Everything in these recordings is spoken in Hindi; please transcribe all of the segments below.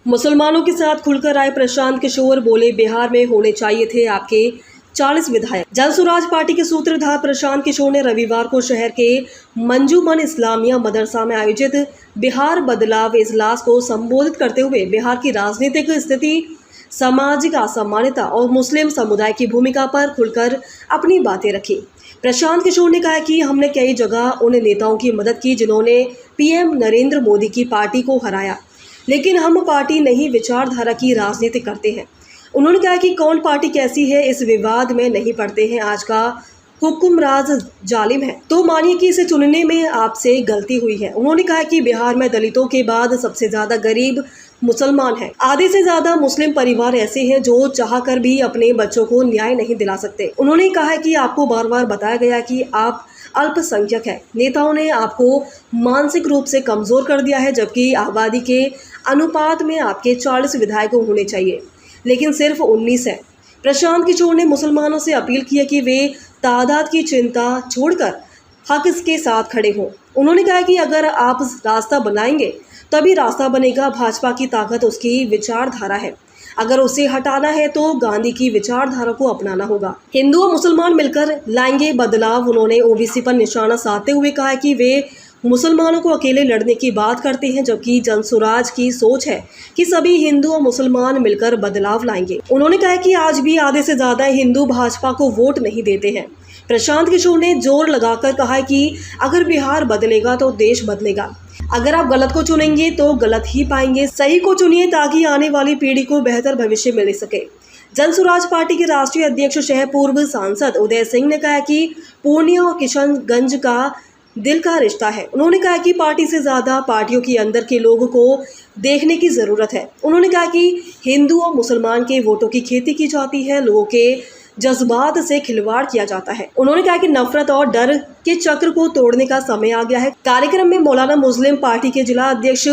मुसलमानों के साथ खुलकर आए प्रशांत किशोर बोले, बिहार में होने चाहिए थे आपके 40 विधायक। जनसुराज पार्टी के सूत्रधार प्रशांत किशोर ने रविवार को शहर के मंजूमन इस्लामिया मदरसा में आयोजित बिहार बदलाव इजलास को संबोधित करते हुए बिहार की राजनीतिक स्थिति, सामाजिक असमानता और मुस्लिम समुदाय की भूमिका पर खुलकर अपनी बातें रखी। प्रशांत किशोर ने कहा कि हमने कई जगह उन नेताओं की मदद की जिन्होंने पीएम नरेंद्र मोदी की पार्टी को हराया, लेकिन हम पार्टी नहीं विचारधारा की राजनीति करते हैं। उन्होंने कहा कि कौन पार्टी कैसी है इस विवाद में नहीं पड़ते हैं। आज का हुक्मराज जालिम है तो मानिए कि इसे चुनने में आपसे गलती हुई है। उन्होंने कहा कि बिहार में दलितों के बाद सबसे ज्यादा गरीब मुसलमान हैं। आधे से ज्यादा मुस्लिम परिवार ऐसे हैं जो चाहकर भी अपने बच्चों को न्याय नहीं दिला सकते। उन्होंने कहा कि आपको बार बार बताया गया कि आप अल्पसंख्यक है। नेताओं ने आपको मानसिक रूप से कमजोर कर दिया है, जबकि आबादी के अनुपात में आपके 40 विधायक होने चाहिए, लेकिन सिर्फ 19 है। प्रशांत किशोर ने मुसलमानों से अपील की है कि वे तादाद की चिंता छोड़कर हक के साथ खड़े हों। उन्होंने कहा कि अगर आप रास्ता बनाएंगे तभी रास्ता बनेगा। भाजपा की ताकत उसकी विचारधारा है, अगर उसे हटाना है तो गांधी की विचारधारा को अपनाना होगा। हिंदू और मुसलमान मिलकर लाएंगे बदलाव। उन्होंने ओबीसी पर निशाना साधते हुए कहा कि वे मुसलमानों को अकेले लड़ने की बात करते हैं, जबकि जनसुराज की सोच है कि सभी हिंदू और मुसलमान मिलकर बदलाव लाएंगे। उन्होंने कहा कि आज भी आधे से ज्यादा हिंदू भाजपा को वोट नहीं देते हैं। प्रशांत किशोर ने जोर लगाकर कहा कि अगर बिहार बदलेगा तो देश बदलेगा। अगर आप गलत को चुनेंगे तो गलत ही पाएंगे, सही को चुनिए ताकि आने वाली पीढ़ी को बेहतर भविष्य मिल सके। जनसुराज पार्टी के राष्ट्रीय अध्यक्ष शह पूर्व सांसद उदय सिंह ने कहा कि पूर्णिया और किशनगंज का दिल का रिश्ता है। उन्होंने कहा कि पार्टी से ज्यादा पार्टियों के अंदर के लोगों को देखने की जरूरत है। उन्होंने कहा कि हिंदू और मुसलमान के वोटों की खेती की जाती है, लोगों के जज्बात से खिलवाड़ किया जाता है। उन्होंने कहा कि नफरत और डर के चक्र को तोड़ने का समय आ गया है। कार्यक्रम में मौलाना मुस्लिम पार्टी के जिला अध्यक्ष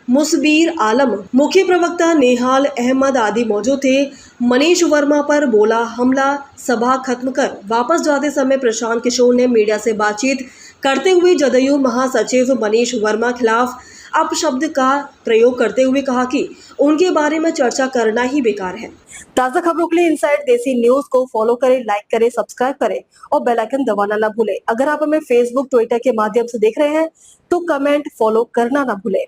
मुसबीर आलम, मुख्य प्रवक्ता नेहाल अहमद आदि मौजूद थे। मनीष वर्मा पर बोला हमला। सभा खत्म कर वापस जाते समय प्रशांत किशोर ने मीडिया से बातचीत करते हुए जदयू महासचिव मनीष वर्मा खिलाफ अपशब्द का प्रयोग करते हुए कहा कि उनके बारे में चर्चा करना ही बेकार है। ताज़ा खबरों के लिए इनसाइड देसी न्यूज को फॉलो करें, लाइक करें, सब्सक्राइब करें और बेल आइकन दबाना ना भूलें। अगर आप हमें फेसबुक, ट्विटर के माध्यम से देख रहे हैं तो कमेंट, फॉलो करना ना भूलें।